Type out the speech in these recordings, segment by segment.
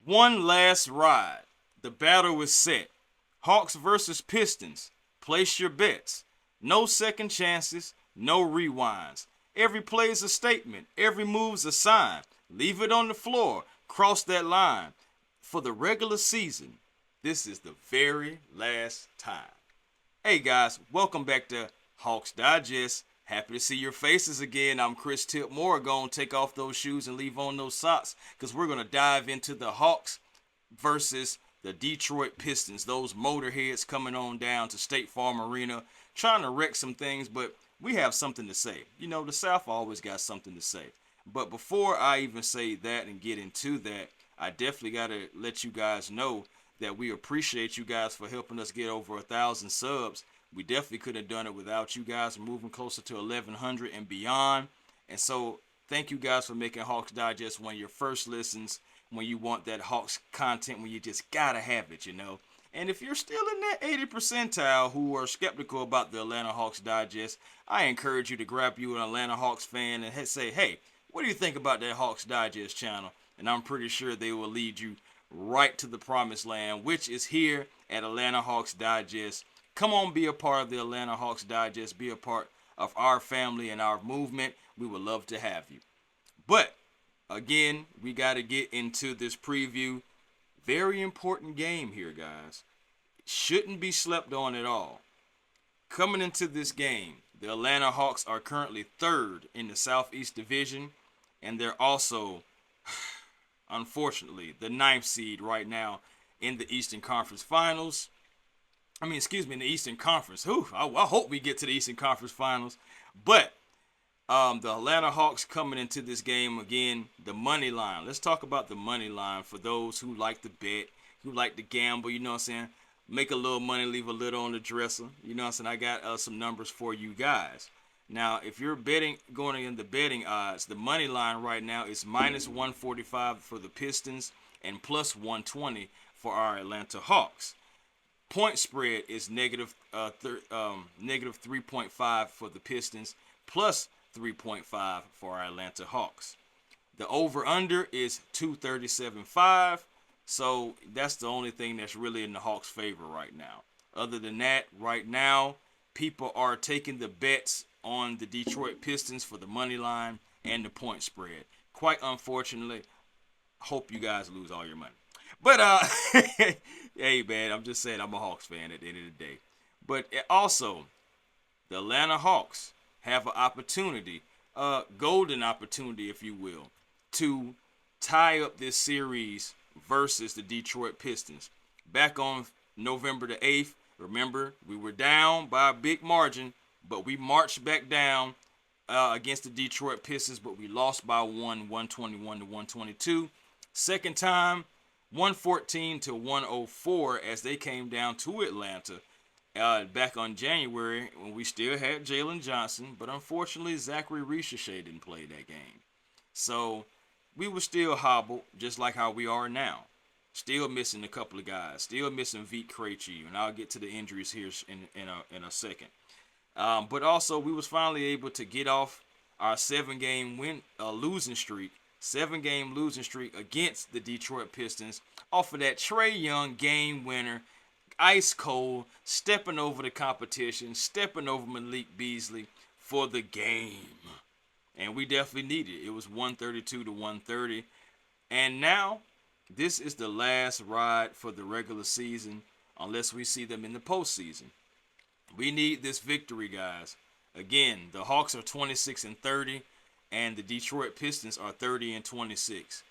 One last ride. The battle is set. Hawks versus Pistons. Place your bets. No second chances, no rewinds. Every play is a statement. Every move's a sign. Leave it on the floor. Cross that line. For the regular season, this is the very last time. Hey guys, welcome back to Hawks Digest. Happy to see your faces again. I'm Chris Tipmore. Gonna take off those shoes and leave on those socks because we're gonna dive into the Hawks versus the Detroit Pistons. Those motorheads coming on down to State Farm Arena, trying to wreck some things, but we have something to say. You know, the South always got something to say. But before I even say that and get into that, I definitely gotta let you guys know that we appreciate you guys for helping us get over 1,000 subs. We definitely could have done it without you guys. We're moving closer to 1,100 and beyond. And so thank you guys for making Hawks Digest one of your first listens when you want that Hawks content, when you just gotta have it, you know. And if you're still in that 80 percentile who are skeptical about the Atlanta Hawks Digest, I encourage you to grab you an Atlanta Hawks fan and say, hey, what do you think about that Hawks Digest channel? And I'm pretty sure they will lead you right to the promised land, which is here at Atlanta Hawks Digest. Come on, be a part of the Atlanta Hawks Digest. Be a part of our family and our movement. We would love to have you. But, again, we got to get into this preview. Very important game here, guys. Shouldn't be slept on at all. Coming into this game, the Atlanta Hawks are currently third in the Southeast Division. And they're also, unfortunately, the ninth seed right now in the Eastern Conference Finals. In the Eastern Conference. I hope we get to the Eastern Conference Finals. But the Atlanta Hawks coming into this game again, the money line. Let's talk about the money line for those who like to bet, who like to gamble, you know what I'm saying? Make a little money, leave a little on the dresser. You know what I'm saying? I got some numbers for you guys. Now, if you're betting, going in the betting odds, the money line right now is minus 145 for the Pistons and plus 120 for our Atlanta Hawks. Point spread is negative 3.5 for the Pistons, plus 3.5 for our Atlanta Hawks. The over-under is 237.5, so that's the only thing that's really in the Hawks' favor right now. Other than that, right now, people are taking the bets on the Detroit Pistons for the money line and the point spread. Quite unfortunately, hope you guys lose all your money. But, hey, man, I'm just saying I'm a Hawks fan at the end of the day. But also, the Atlanta Hawks have an opportunity, a golden opportunity, if you will, to tie up this series versus the Detroit Pistons. Back on November the 8th, remember, we were down by a big margin, but we marched back down against the Detroit Pistons, but we lost by 121 to 122. Second time, 114 to 104 as they came down to Atlanta back on January when we still had Jalen Johnson, but unfortunately Zaccharie Risacher didn't play that game. So we were still hobbled, just like how we are now. Still missing a couple of guys. Still missing Vit Krejci, and I'll get to the injuries here in a second. But also we was finally able to get off our 7-game losing streak. 7-game losing streak against the Detroit Pistons off of that Trae Young game winner, ice cold, stepping over the competition, stepping over Malik Beasley for the game. And we definitely needed it. It was 132 to 130. And now, this is the last ride for the regular season unless we see them in the postseason. We need this victory, guys. Again, the Hawks are 26 and 30. And the Detroit Pistons are 30 and 26.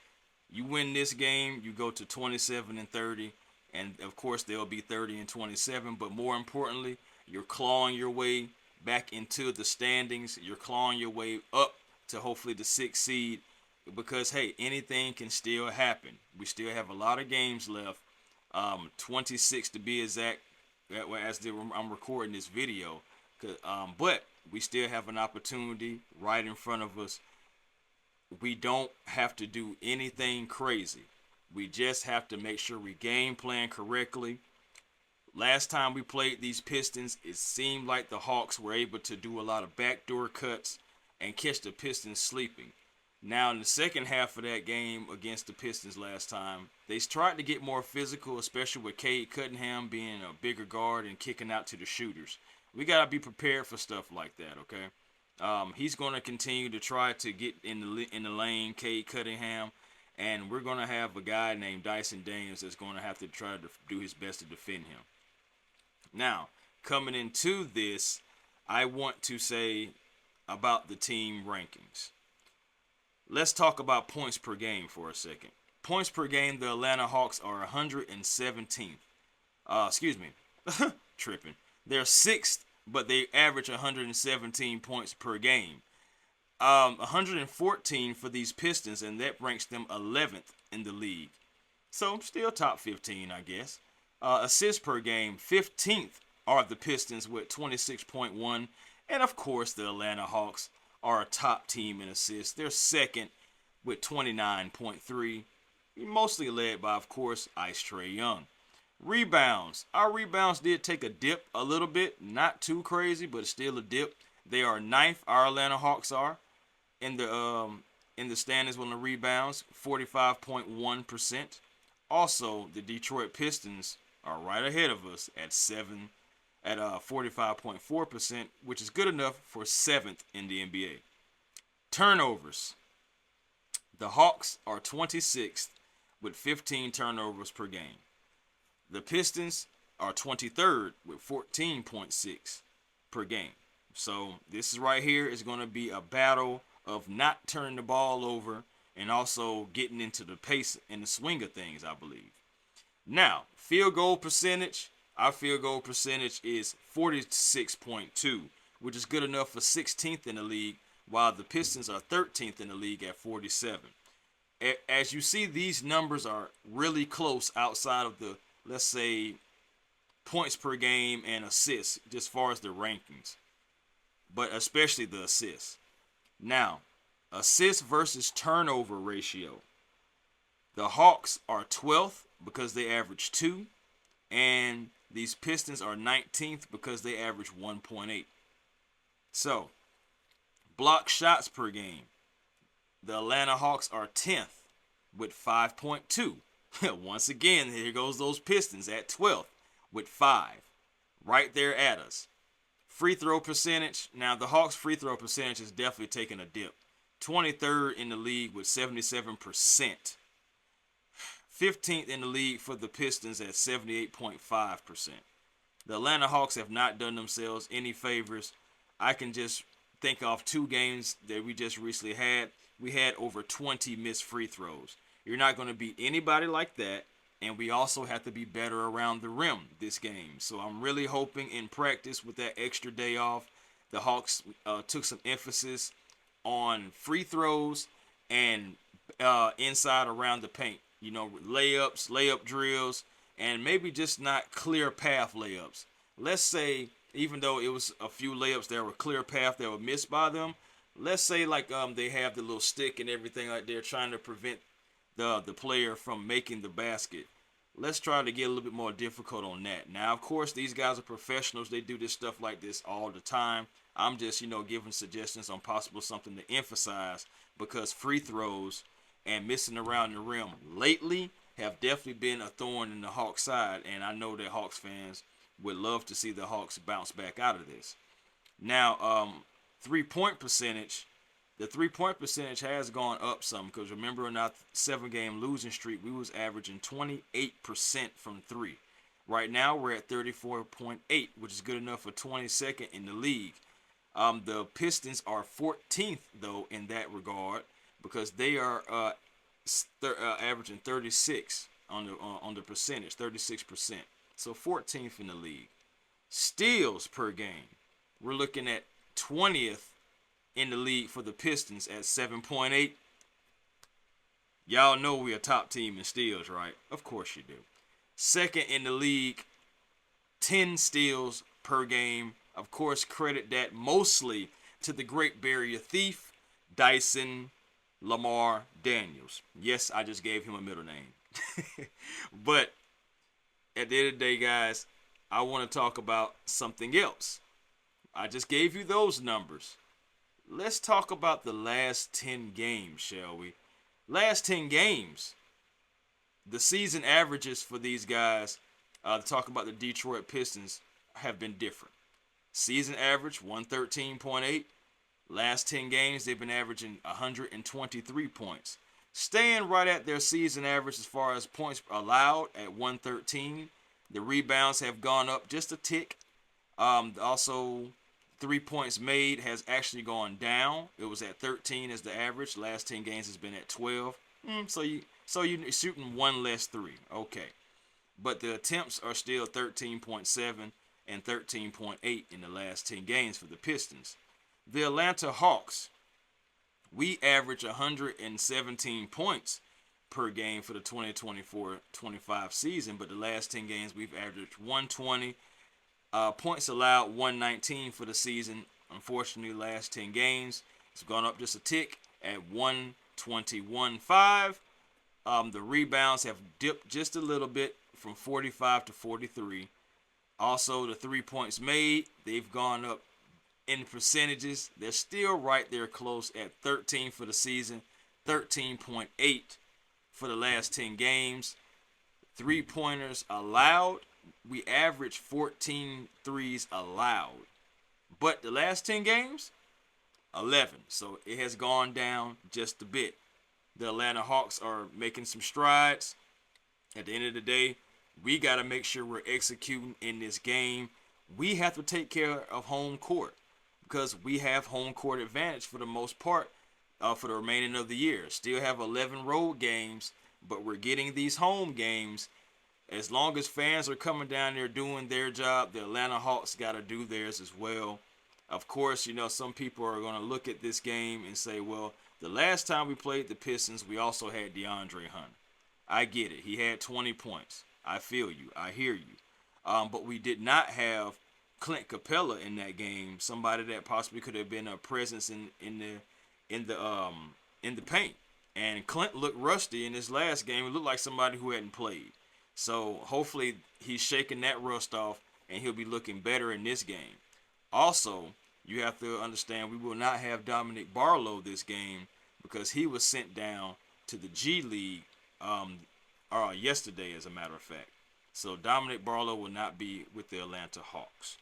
You win this game, you go to 27 and 30, and of course they'll be 30 and 27. But more importantly, you're clawing your way back into the standings. You're clawing your way up to hopefully the 6th seed, because hey, anything can still happen. We still have a lot of games left, 26 to be exact, as I'm recording this video. But we still have an opportunity right in front of us. We don't have to do anything crazy. We just have to make sure we game plan correctly. Last time we played these Pistons, it seemed like the Hawks were able to do a lot of backdoor cuts and catch the Pistons sleeping. Now, in the second half of that game against the Pistons last time, they tried to get more physical, especially with Cade Cunningham being a bigger guard and kicking out to the shooters. We got to be prepared for stuff like that, okay? He's going to continue to try to get in the lane, Cade Cunningham, and we're going to have a guy named Dyson Daniels that's going to have to try to do his best to defend him. Now, coming into this, I want to say about the team rankings. Let's talk about points per game for a second. Points per game, the Atlanta Hawks are 117th. Tripping. They're 6th, but they average 117 points per game. 114 for these Pistons, and that ranks them 11th in the league. So, still top 15, I guess. Assists per game, 15th are the Pistons with 26.1. And, of course, the Atlanta Hawks are a top team in assists. They're second with 29.3, mostly led by, of course, Trae Young. Rebounds. Our rebounds did take a dip a little bit. Not too crazy, but still a dip. They are 9th, our Atlanta Hawks are, in the standings on the rebounds, 45.1%. Also, the Detroit Pistons are right ahead of us at 45.4%, which is good enough for 7th in the NBA. Turnovers. The Hawks are 26th with 15 turnovers per game. The Pistons are 23rd with 14.6 per game. So this is right here is going to be a battle of not turning the ball over and also getting into the pace and the swing of things, I believe. Now, field goal percentage. Our field goal percentage is 46.2, which is good enough for 16th in the league, while the Pistons are 13th in the league at 47. As you see, these numbers are really close outside of the, let's say, points per game and assists, just as far as the rankings, but especially the assists. Now, assist versus turnover ratio. The Hawks are 12th because they average 2, and these Pistons are 19th because they average 1.8. So, block shots per game. The Atlanta Hawks are 10th with 5.2. Once again, here goes those Pistons at 12th with 5. Right there at us. Free throw percentage. Now, the Hawks' free throw percentage is definitely taking a dip. 23rd in the league with 77%. 15th in the league for the Pistons at 78.5%. The Atlanta Hawks have not done themselves any favors. I can just think of 2 games that we just recently had. We had over 20 missed free throws. You're not going to beat anybody like that, and we also have to be better around the rim this game. So I'm really hoping in practice with that extra day off, the Hawks took some emphasis on free throws and inside around the paint. You know, layups, layup drills, and maybe just not clear path layups. Let's say, even though it was a few layups that were clear path that were missed by them, let's say like they have the little stick and everything like they're trying to prevent the player from making the basket. Let's try to get a little bit more difficult on that. Now, of course, these guys are professionals. They do this stuff like this all the time. I'm just, giving suggestions on possible something to emphasize, because free throws and missing around the rim lately have definitely been a thorn in the Hawks side, and I know that Hawks fans would love to see the Hawks bounce back out of this. Now, three-point percentage, the three-point percentage has gone up some, because remember in our 7-game losing streak, we was averaging 28% from 3. Right now, we're at 34.8, which is good enough for 22nd in the league. The Pistons are 14th, though, in that regard, because they are averaging 36 on the percentage, 36%. So 14th in the league. Steals per game, we're looking at 20th in the league for the Pistons at 7.8. Y'all know we're a top team in steals, right? Of course you do. Second in the league, 10 steals per game. Of course, credit that mostly to the Great Barrier Thief, Dyson Lamar Daniels. Yes, I just gave him a middle name. But at the end of the day, guys, I want to talk about something else. I just gave you those numbers. let's talk about the last 10 games, shall we? Last 10 games, the season averages for these guys, to talk about the Detroit Pistons, have been different. Season average 113.8. Last 10 games, they've been averaging 123 points. Staying right at their season average as far as points allowed at 113. The rebounds have gone up just a tick. Also, 3 points made has actually gone down. It was at 13 as the average. Last 10 games has been at 12. So you're shooting one less three. Okay. But the attempts are still 13.7 and 13.8 in the last 10 games for the Pistons. The Atlanta Hawks, we average 117 points per game for the 2024-25 season, but the last 10 games we've averaged 120. Points allowed 119 for the season. Unfortunately, last 10 games, it's gone up just a tick at 121.5. The rebounds have dipped just a little bit from 45 to 43. Also, the 3 points made, they've gone up in percentages. They're still right there close at 13 for the season, 13.8 for the last 10 games. 3-pointers allowed, we average 14 threes allowed. But the last 10 games, 11. So it has gone down just a bit. The Atlanta Hawks are making some strides. At the end of the day, we got to make sure we're executing in this game. We have to take care of home court because we have home court advantage for the most part for the remaining of the year. Still have 11 road games, but we're getting these home games. As long as fans are coming down there doing their job, the Atlanta Hawks got to do theirs as well. Of course, some people are going to look at this game and say, well, the last time we played the Pistons, we also had DeAndre Hunter. I get it. He had 20 points. I feel you. I hear you. But we did not have Clint Capela in that game. Somebody that possibly could have been a presence in the paint. And Clint looked rusty in his last game. It looked like somebody who hadn't played. So hopefully he's shaking that rust off and he'll be looking better in this game. Also, you have to understand we will not have Dominic Barlow this game because he was sent down to the G League yesterday, as a matter of fact. So Dominic Barlow will not be with the Atlanta Hawks.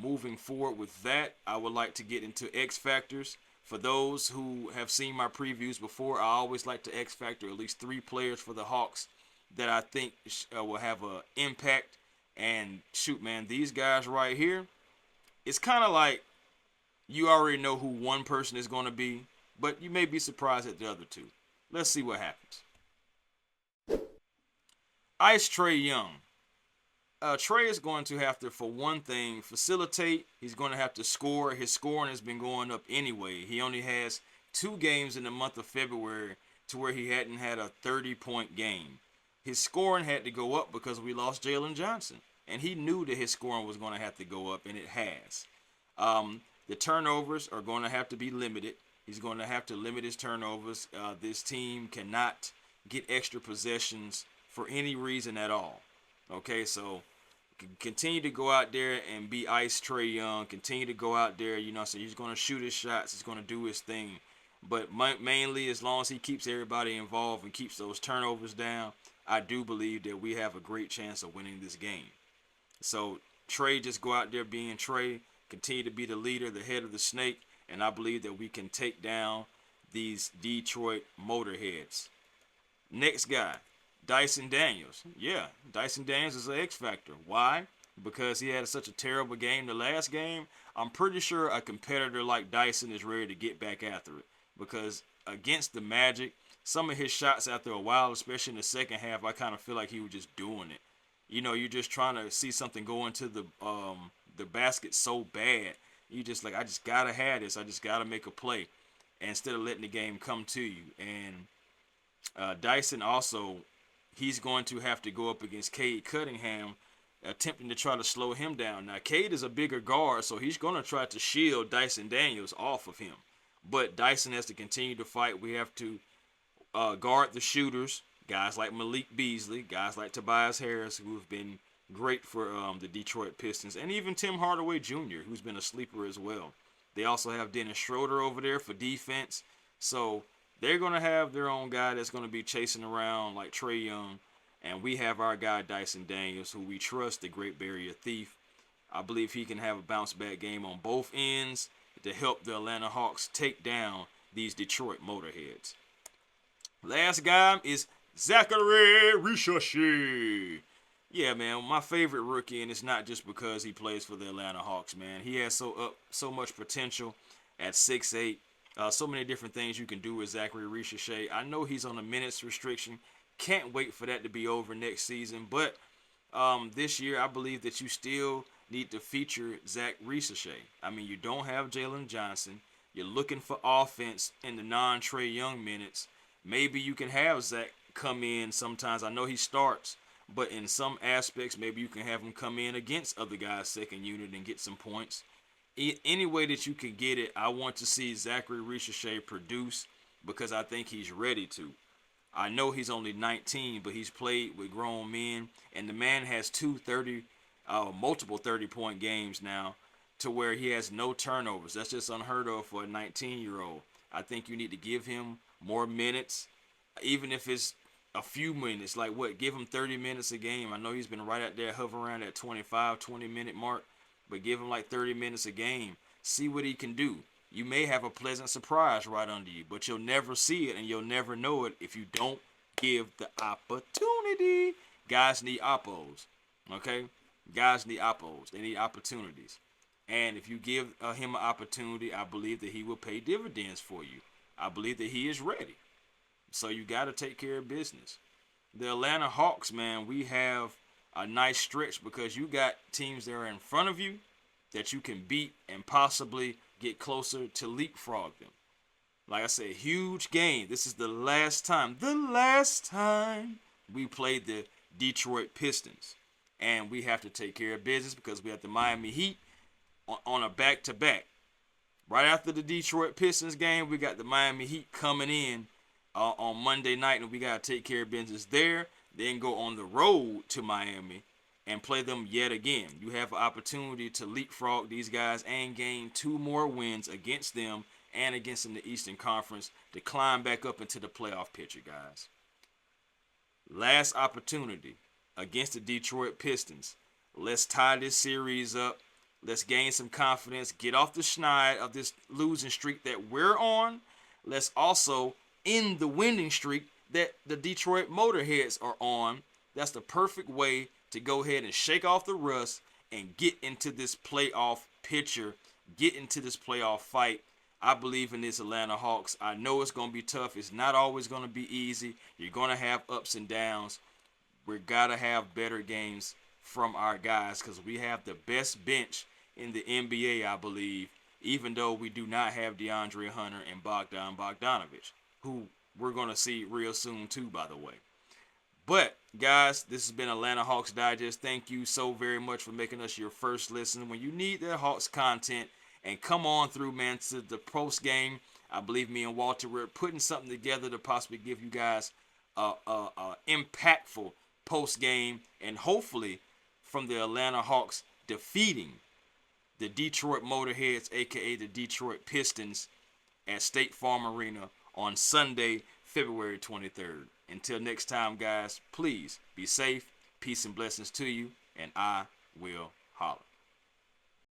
Moving forward with that, I would like to get into X Factors. For those who have seen my previews before, I always like to X Factor at least 3 players for the Hawks that I think will have an impact. And shoot, man, these guys right here, it's kind of like you already know who one person is going to be, but you may be surprised at the other two. Let's see what happens. Ice Trae Young. Trae is going to have to, for one thing, facilitate. He's going to have to score. His scoring has been going up anyway. He only has 2 games in the month of February to where he hadn't had a 30-point game. His scoring had to go up because we lost Jalen Johnson. And he knew that his scoring was going to have to go up, and it has. The turnovers are going to have to be limited. He's going to have to limit his turnovers. This team cannot get extra possessions for any reason at all. Okay, so continue to go out there and be Ice Trae Young. Continue to go out there, so he's going to shoot his shots. He's going to do his thing. But mainly, as long as he keeps everybody involved and keeps those turnovers down, I do believe that we have a great chance of winning this game. So Trae, just go out there being Trae, continue to be the leader, the head of the snake, and I believe that we can take down these Detroit Motorheads. Next guy, Dyson Daniels. Yeah, Dyson Daniels is an X factor. Why? Because he had such a terrible game the last game. I'm pretty sure a competitor like Dyson is ready to get back after it. Because against the Magic, some of his shots after a while, especially in the second half, I kind of feel like he was just doing it. You're just trying to see something go into the basket so bad. You just like, I just got to have this. I just got to make a play instead of letting the game come to you. And Dyson also, he's going to have to go up against Cade Cunningham, attempting to try to slow him down. Now, Cade is a bigger guard, so he's going to try to shield Dyson Daniels off of him. But Dyson has to continue to fight. We have to guard the shooters, guys like Malik Beasley, guys like Tobias Harris, who have been great for the Detroit Pistons, and even Tim Hardaway Jr., who's been a sleeper as well. They also have Dennis Schroeder over there for defense. So they're going to have their own guy that's going to be chasing around like Trae Young. And we have our guy Dyson Daniels, who we trust, the Great Barrier Thief. I believe he can have a bounce-back game on both ends to help the Atlanta Hawks take down these Detroit Motorheads. Last guy is Zaccharie Risacher. Yeah, man, my favorite rookie, and it's not just because he plays for the Atlanta Hawks, man. He has so much potential at 6'8". So many different things you can do with Zaccharie Risacher. I know he's on a minutes restriction. Can't wait for that to be over next season. But this year, I believe that you still need to feature Zach Risacher. I mean, you don't have Jalen Johnson. You're looking for offense in the non-Trae Young minutes. Maybe you can have Zach come in sometimes. I know he starts, but in some aspects, maybe you can have him come in against other guys' second unit and get some points. Any way that you can get it, I want to see Zaccharie Risacher produce because I think he's ready to. I know he's only 19, but he's played with grown men, and the man has multiple 30-point games now to where he has no turnovers. That's just unheard of for a 19-year-old. I think you need to give him more minutes, even if it's a few minutes. Like give him 30 minutes a game. I know he's been right out there hovering around that 25, 20-minute mark, but give him like 30 minutes a game. See what he can do. You may have a pleasant surprise right under you, but you'll never see it and you'll never know it if you don't give the opportunity. Guys need oppos, okay? Guys need oppos. They need opportunities. And if you give him an opportunity, I believe that he will pay dividends for you. I believe that he is ready. So you got to take care of business. The Atlanta Hawks, man, we have a nice stretch because you got teams that are in front of you that you can beat and possibly get closer to leapfrog them. Like I said, huge game. This is the last time we played the Detroit Pistons. And we have to take care of business because we have the Miami Heat on a back-to-back. Right after the Detroit Pistons game, we got the Miami Heat coming in on Monday night, and we got to take care of business there, then go on the road to Miami and play them yet again. You have an opportunity to leapfrog these guys and gain 2 more wins against them and against them in the Eastern Conference to climb back up into the playoff picture, guys. Last opportunity against the Detroit Pistons. Let's tie this series up. Let's gain some confidence. Get off the schneid of this losing streak that we're on. Let's also end the winning streak that the Detroit Motorheads are on. That's the perfect way to go ahead and shake off the rust and get into this playoff picture, get into this playoff fight. I believe in this Atlanta Hawks. I know it's going to be tough. It's not always going to be easy. You're going to have ups and downs. We've got to have better games from our guys because we have the best bench in the NBA, I believe, even though we do not have DeAndre Hunter and Bogdan Bogdanović, who we're going to see real soon too, by the way. But, guys, this has been Atlanta Hawks Digest. Thank you so very much for making us your first listen. When you need that Hawks content, and come on through, man, to the post game. I believe me and Walter, we're putting something together to possibly give you guys a impactful post game, and hopefully from the Atlanta Hawks defeating the Detroit Motorheads, aka the Detroit Pistons, at State Farm Arena on Sunday, February 23rd. Until next time, guys, please be safe. Peace and blessings to you, and I will holler.